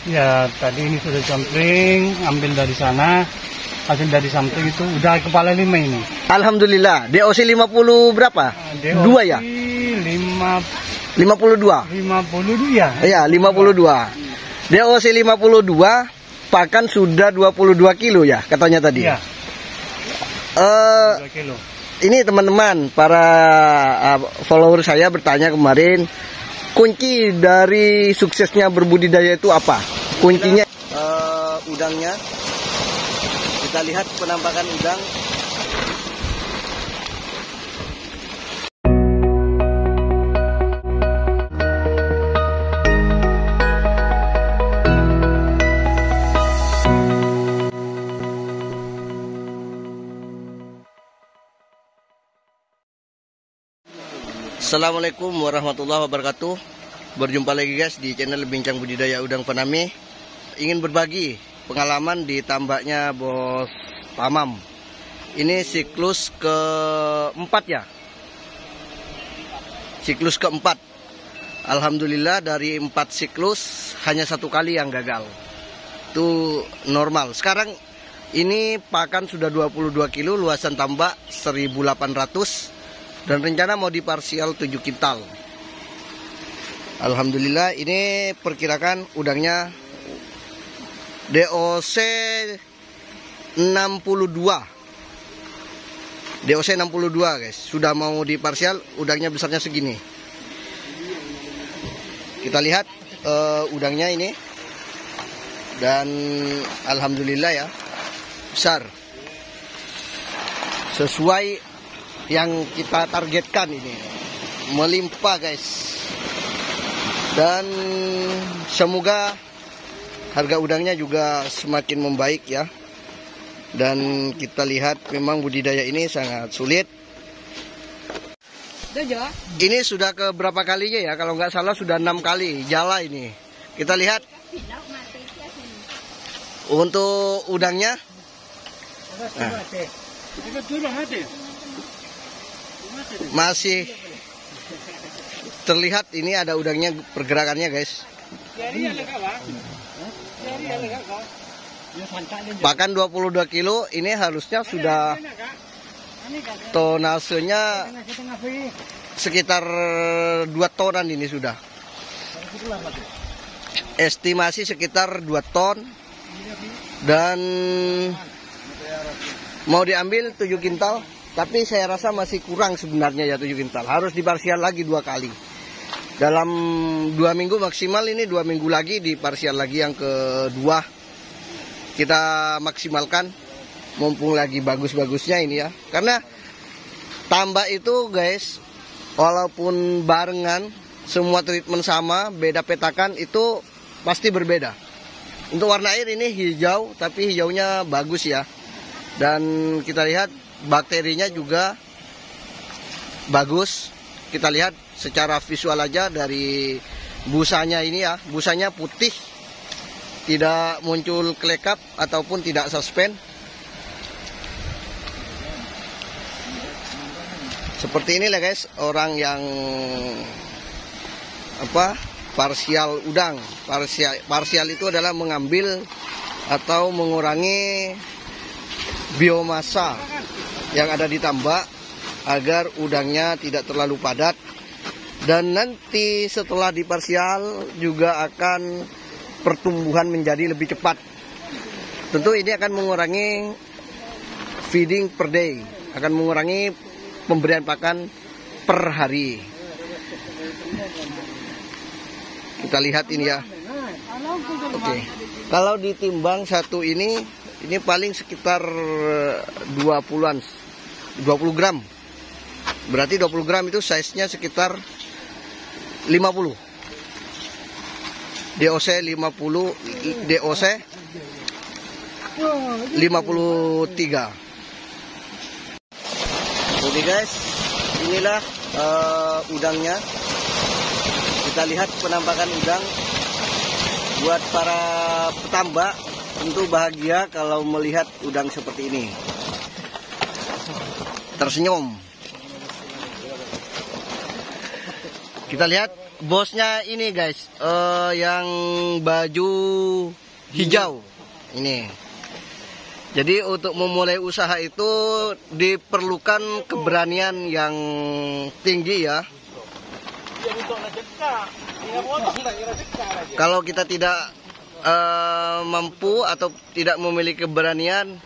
Ya, tadi ini sudah sampling, ambil dari sana, hasil dari sampling itu udah kepala 5 ini. Alhamdulillah. DOC 50 berapa? DOC 2 ya? 52. 52 ya? Iya, 52. DOC 52, pakan sudah 22 kilo ya katanya tadi. Iya. 2 kilo. Ini teman-teman, para follower saya bertanya kemarin, kunci dari suksesnya berbudidaya itu apa? Kuncinya udangnya. Kita lihat penampakan udang. Assalamualaikum warahmatullahi wabarakatuh. Berjumpa lagi guys di channel Bincang Budidaya Udang Fanami. Ingin berbagi pengalaman di tambaknya Bos Tamam. Ini siklus keempat ya. Siklus keempat. Alhamdulillah dari 4 siklus hanya 1 kali yang gagal. Itu normal. Sekarang ini pakan sudah 22 kilo, luasan tambak 1800. Dan rencana mau diparsial 7 kintal. Alhamdulillah ini perkirakan udangnya DOC 62. DOC 62 guys. Sudah mau diparsial, udangnya besarnya segini. Kita lihat udangnya ini. Dan alhamdulillah ya, besar. Sesuai yang kita targetkan ini, melimpah guys. Dan semoga harga udangnya juga semakin membaik ya. Dan kita lihat memang budidaya ini sangat sulit. Ini sudah ke berapa kalinya ya? Kalau nggak salah sudah 6 kali jala ini. Kita lihat untuk udangnya. Nah, masih terlihat ini ada udangnya pergerakannya guys. Pakan 22 kilo ini harusnya sudah tonasenya sekitar 2 tonan ini sudah. Estimasi sekitar 2 ton. Dan mau diambil 7 kintal. Tapi saya rasa masih kurang sebenarnya ya 7 kintal. Harus diparsial lagi 2 kali. Dalam 2 minggu maksimal, ini 2 minggu lagi diparsial lagi yang kedua. Kita maksimalkan mumpung lagi bagus-bagusnya ini ya. Karena tambak itu guys, walaupun barengan, semua treatment sama, beda petakan itu pasti berbeda. Untuk warna air ini hijau, tapi hijaunya bagus ya. Dan kita lihat bakterinya juga bagus. Kita lihat secara visual aja dari busanya ini ya. Busanya putih, tidak muncul klekap ataupun tidak suspend. Seperti inilah guys orang yang parsial udang. Parsial itu adalah mengambil atau mengurangi biomasa yang ada di tambak agar udangnya tidak terlalu padat. Dan nanti setelah diparsial juga akan pertumbuhan menjadi lebih cepat. Tentu ini akan mengurangi feeding per day, akan mengurangi pemberian pakan per hari. Kita lihat ini ya. Oke. Kalau ditimbang satu ini paling sekitar 20 gram. Berarti 20 gram itu size-nya sekitar 50. DOC 50, DOC 53. Oke guys, inilah udangnya. Kita lihat penampakan udang. Buat para petambak tentu bahagia kalau melihat udang seperti ini. Tersenyum. Kita lihat bosnya ini guys, yang baju hijau ini. Jadi untuk memulai usaha itu diperlukan keberanian yang tinggi ya. Kalau kita tidak mampu atau tidak memiliki keberanian,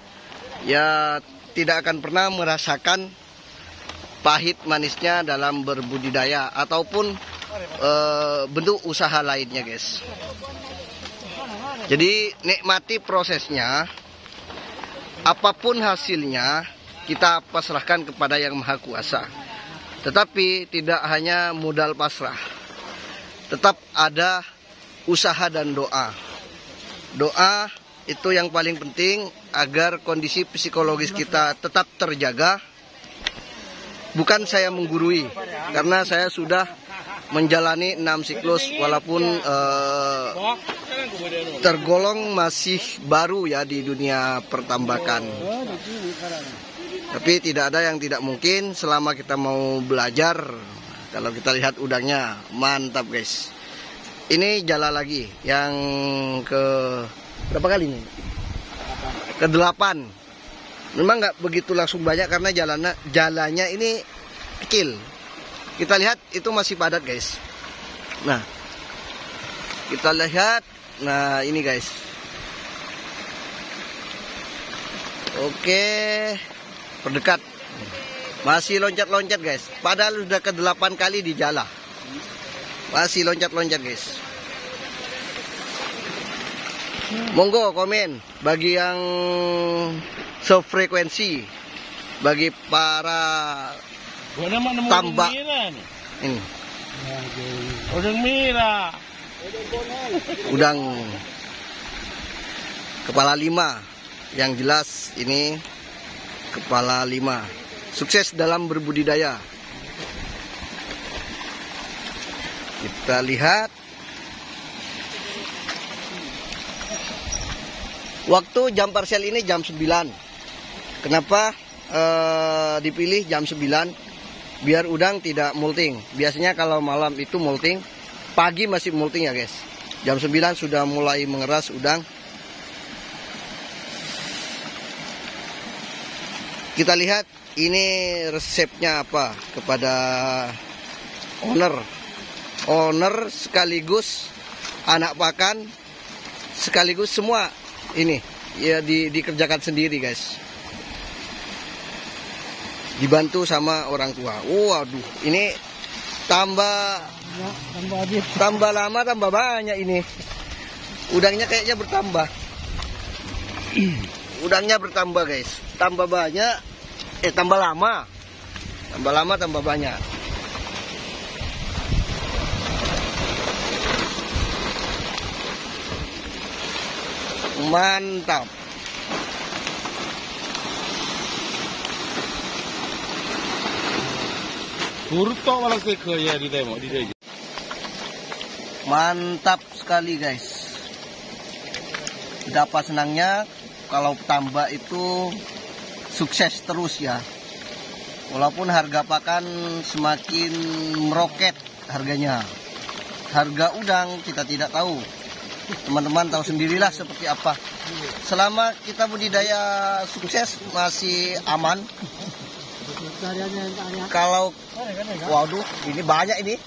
ya tidak akan pernah merasakan pahit manisnya dalam berbudidaya ataupun bentuk usaha lainnya guys. Jadi nikmati prosesnya. Apapun hasilnya kita pasrahkan kepada Yang Maha Kuasa. Tetapi tidak hanya modal pasrah, tetap ada usaha dan doa. Doa itu yang paling penting agar kondisi psikologis kita tetap terjaga. Bukan saya menggurui, karena saya sudah menjalani 6 siklus walaupun tergolong masih baru ya di dunia pertambakan. Tapi tidak ada yang tidak mungkin selama kita mau belajar. Kalau kita lihat udangnya mantap guys. Ini jala lagi yang ke berapa kali nih? Ke-8. Memang nggak begitu langsung banyak karena jalannya ini kecil. Kita lihat itu masih padat guys. Nah, kita lihat. Nah ini guys. Oke, perdekat. Masih loncat-loncat guys. Padahal sudah ke-8 kali di jala. Masih loncat-loncat guys. Monggo komen bagi yang sefrekuensi, bagi para tambak ini. Udang merah. Udang kepala 5. Yang jelas ini kepala 5. Sukses dalam berbudidaya. Kita lihat. Waktu jam parsial ini jam 9. Kenapa dipilih jam 9? Biar udang tidak molting. Biasanya kalau malam itu molting, pagi masih molting ya guys. Jam 9 sudah mulai mengeras udang. Kita lihat ini resepnya apa kepada owner sekaligus anak pakan sekaligus semua ini ya dikerjakan sendiri guys. Dibantu sama orang tua. Waduh, ini tambah lama tambah banyak ini. Udangnya kayaknya bertambah. Udangnya bertambah guys. Tambah banyak, tambah lama. Tambah lama tambah banyak. Mantap. Mantap sekali guys. Betapa senangnya kalau tambak itu sukses terus ya. Walaupun harga pakan semakin meroket harganya. Harga udang kita tidak tahu. Teman-teman tahu sendirilah seperti apa. Selama kita budidaya sukses masih aman. Kalau waduh, ini banyak ini.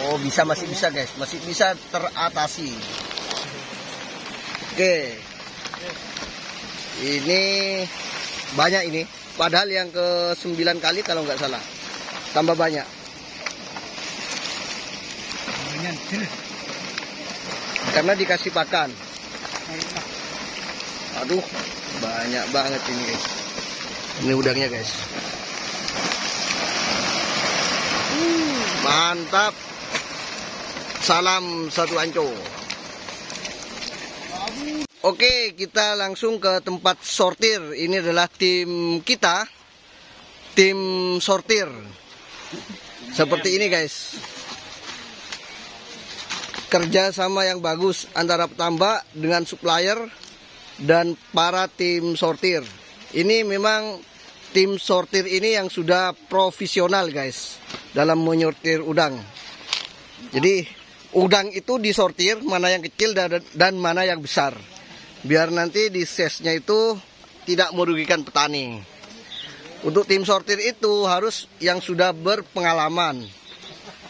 Oh, masih bisa guys, masih bisa teratasi. Oke. Ini banyak ini. Padahal yang ke-9 kali kalau nggak salah. Tambah banyak. Karena dikasih pakan. Aduh, banyak banget ini guys. Ini udangnya guys. Mantap. Salam satu anco. Oke, kita langsung ke tempat sortir. Ini adalah tim kita. Tim sortir. Seperti ini guys. Kerja sama yang bagus antara petambak dengan supplier dan para tim sortir. Ini memang tim sortir ini yang sudah profesional guys dalam menyortir udang. Jadi udang itu disortir mana yang kecil dan mana yang besar. Biar nanti di sesnya itu tidak merugikan petani. Untuk tim sortir itu harus yang sudah berpengalaman.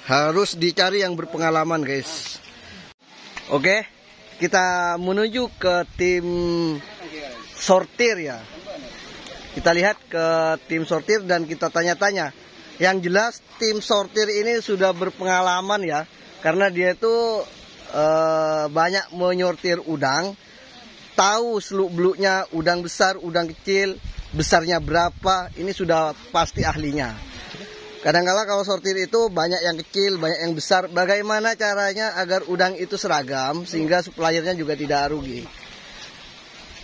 Harus dicari yang berpengalaman, guys. Oke, kita menuju ke tim sortir ya. Kita lihat ke tim sortir dan kita tanya-tanya. Yang jelas tim sortir ini sudah berpengalaman ya. Karena dia itu banyak menyortir udang. Tahu seluk-beluknya udang besar, udang kecil. Besarnya berapa, ini sudah pasti ahlinya. Kadang-kala kalau sortir itu banyak yang kecil, banyak yang besar. Bagaimana caranya agar udang itu seragam sehingga suppliernya juga tidak rugi?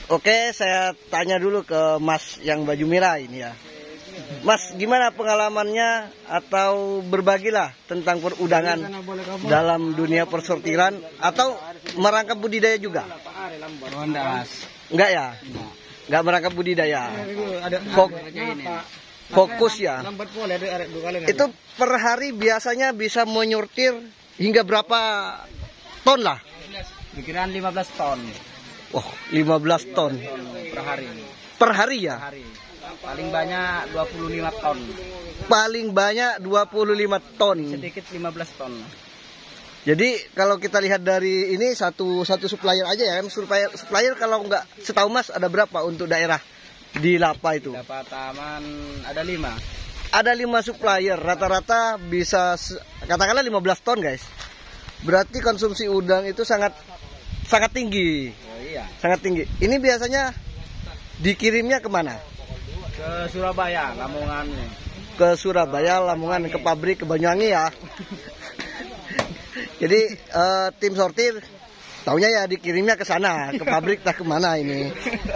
Oke, saya tanya dulu ke Mas yang baju merah ini ya. Mas, gimana pengalamannya atau berbagilah tentang perudangan dalam dunia persortiran atau merangkap budidaya juga? Enggak ya? Nggak merangkap budidaya. Fokus ya. Itu per hari biasanya bisa menyortir hingga berapa ton lah? Pikiran 15 ton. Wah, 15 ton. Per hari. Per hari ya? Per hari. Paling banyak 25 ton. Paling banyak 25 ton. Sedikit 15 ton. Jadi kalau kita lihat dari ini satu supplier aja ya, supplier kalau nggak setahu Mas ada berapa untuk daerah di Lapa itu? Lapa Taman ada 5. Ada 5 supplier, rata-rata bisa katakanlah 15 ton guys. Berarti konsumsi udang itu sangat tinggi. Oh iya. Sangat tinggi. Ini biasanya dikirimnya kemana? Ke Surabaya, Lamongan. Ke Surabaya, Lamongan, ke pabrik, ke Banyuwangi ya. Jadi tim sortir taunya ya dikirimnya ke sana, ke pabrik tak kemana ini.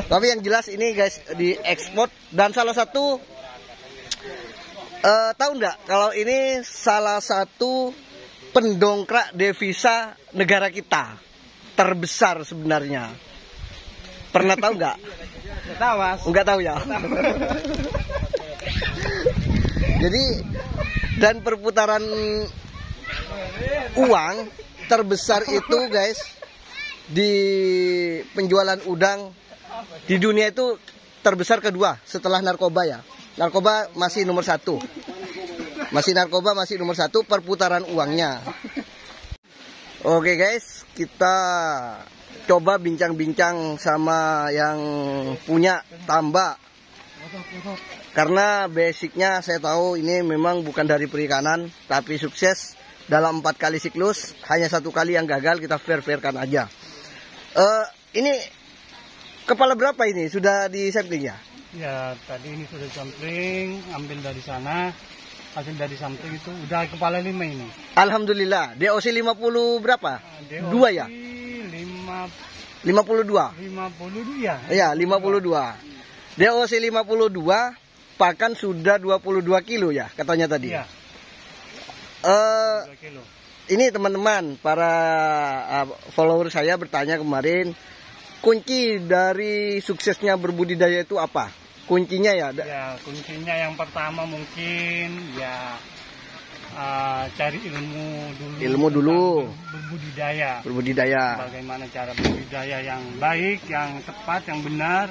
Tapi yang jelas ini guys diekspor dan salah satu tahu nggak kalau ini salah satu pendongkrak devisa negara kita terbesar sebenarnya. Pernah tahu nggak? Nggak tahu Mas. Nggak tahu ya. Jadi dan perputaran uang terbesar itu guys di penjualan udang di dunia itu terbesar kedua setelah narkoba ya. Narkoba masih nomor 1. Narkoba masih nomor 1 perputaran uangnya. Oke guys, kita coba bincang-bincang sama yang punya tambak. Karena basicnya saya tahu ini memang bukan dari perikanan tapi sukses. Dalam 4 kali siklus, hanya 1 kali yang gagal, kita fair-fairkan aja. Ini kepala berapa ini? Sudah di sampling ya? Ya, tadi ini sudah sampling, ambil dari sana. Hasil dari sampling itu udah kepala 5 ini. Alhamdulillah. DOC 50 berapa? DOC 2 ya? 52. 52 ya? Iya, 52. DOC 52, pakan sudah 22 kilo ya, katanya tadi. Iya. Ini teman-teman para follower saya bertanya kemarin, kunci dari suksesnya berbudidaya itu apa? Kuncinya ya? Ya, kuncinya yang pertama mungkin ya cari ilmu dulu. Berbudidaya. Bagaimana cara berbudidaya yang baik, yang tepat, yang benar.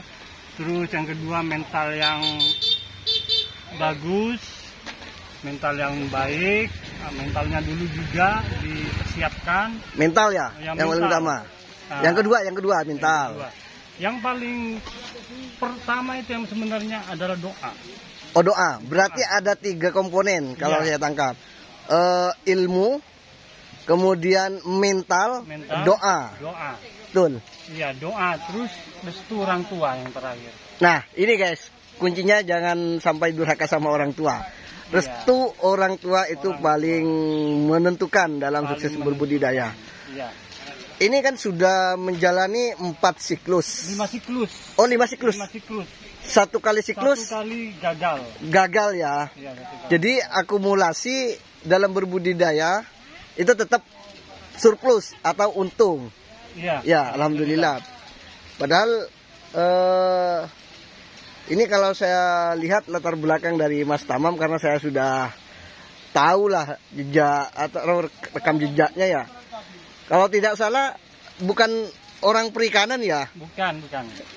Terus yang kedua mental yang bagus, mental yang baik, mentalnya dulu juga dipersiapkan. Mental ya, yang paling utama. Yang kedua mental. Yang paling pertama itu yang sebenarnya adalah doa. Oh doa, berarti ada 3 komponen kalau saya tangkap. Ilmu, kemudian mental, doa. Betul. Iya doa, terus restu orang tua yang terakhir. Nah ini guys, kuncinya jangan sampai durhaka sama orang tua. Restu orang tua itu paling menentukan dalam sukses berbudidaya. Iya. Ini kan sudah menjalani 4 siklus. 5 siklus. Oh 5 siklus. 5 siklus. 1 kali siklus. 1 kali gagal. Gagal ya. Iya, jadi akumulasi dalam berbudidaya itu tetap surplus atau untung. Iya. Ya alhamdulillah. Padahal ini kalau saya lihat latar belakang dari Mas Tamam, karena saya sudah tahulah jejak atau rekam jejaknya ya. Kalau tidak salah bukan orang perikanan ya? Bukan.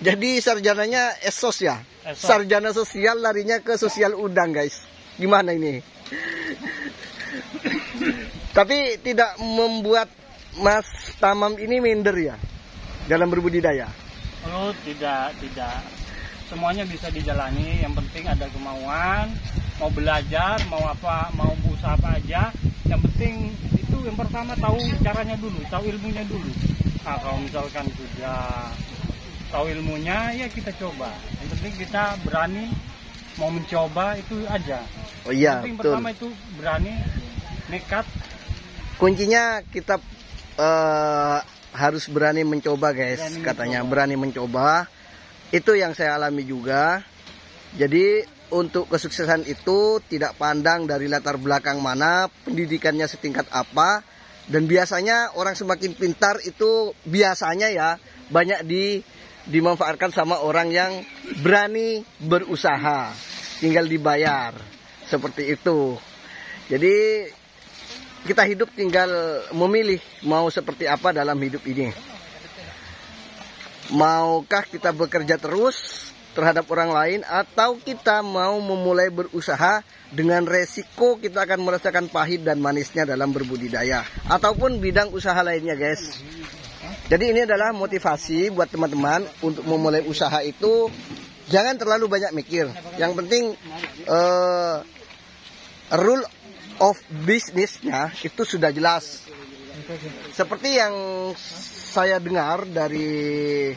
Jadi sarjananya esos ya? Esos. Sarjana sosial larinya ke sosial udang guys. Gimana ini? Tapi tidak membuat Mas Tamam ini minder ya dalam berbudidaya? Oh tidak. Semuanya bisa dijalani. Yang penting ada kemauan, mau belajar, mau usaha apa aja. Yang penting itu yang pertama tahu caranya dulu, tahu ilmunya dulu. Nah, kalau misalkan sudah tahu ilmunya, ya kita coba. Yang penting kita berani mau mencoba itu aja. Oh iya, yang penting betul. Pertama itu berani, nekat. Kuncinya kita harus berani mencoba guys, katanya berani mencoba. Itu yang saya alami juga. Jadi untuk kesuksesan itu tidak pandang dari latar belakang mana, pendidikannya setingkat apa. Dan biasanya orang semakin pintar itu biasanya ya banyak dimanfaatkan sama orang yang berani berusaha, tinggal dibayar. Seperti itu. Jadi kita hidup tinggal memilih mau seperti apa dalam hidup ini. Maukah kita bekerja terus terhadap orang lain, atau kita mau memulai berusaha dengan resiko kita akan merasakan pahit dan manisnya dalam berbudidaya ataupun bidang usaha lainnya guys. Jadi ini adalah motivasi buat teman-teman untuk memulai usaha itu. Jangan terlalu banyak mikir. Yang penting rule of business-nya itu sudah jelas. Seperti yang saya dengar dari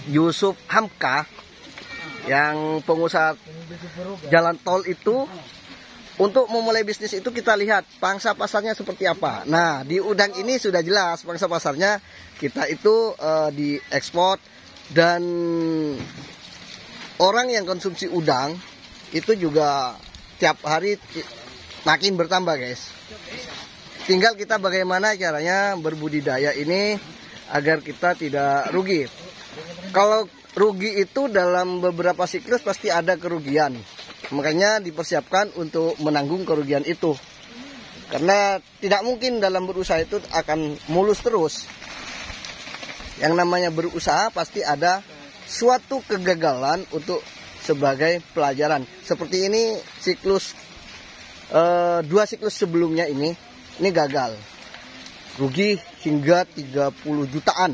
Yusuf Hamka, yang pengusaha jalan tol itu, untuk memulai bisnis itu kita lihat pangsa pasarnya seperti apa. Nah, di udang ini sudah jelas pangsa pasarnya, kita itu diekspor, dan orang yang konsumsi udang itu juga tiap hari makin bertambah guys. Tinggal kita bagaimana caranya berbudidaya ini agar kita tidak rugi. Kalau rugi itu dalam beberapa siklus pasti ada kerugian. Makanya dipersiapkan untuk menanggung kerugian itu. Karena tidak mungkin dalam berusaha itu akan mulus terus. Yang namanya berusaha pasti ada suatu kegagalan untuk sebagai pelajaran. Seperti ini siklus 2 siklus sebelumnya ini gagal. Rugi hingga 30 jutaan.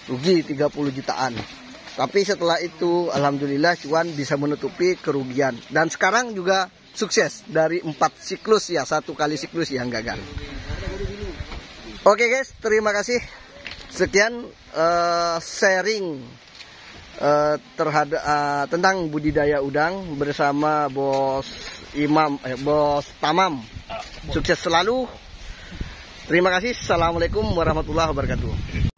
Rugi 30 jutaan. Tapi setelah itu alhamdulillah cuan bisa menutupi kerugian. Dan sekarang juga sukses dari 4 siklus ya, 1 kali siklus yang gagal. Oke guys, terima kasih. Sekian sharing terhadap tentang budidaya udang bersama Bos Tamam. Sukses selalu. Terima kasih. Assalamualaikum warahmatullahi wabarakatuh.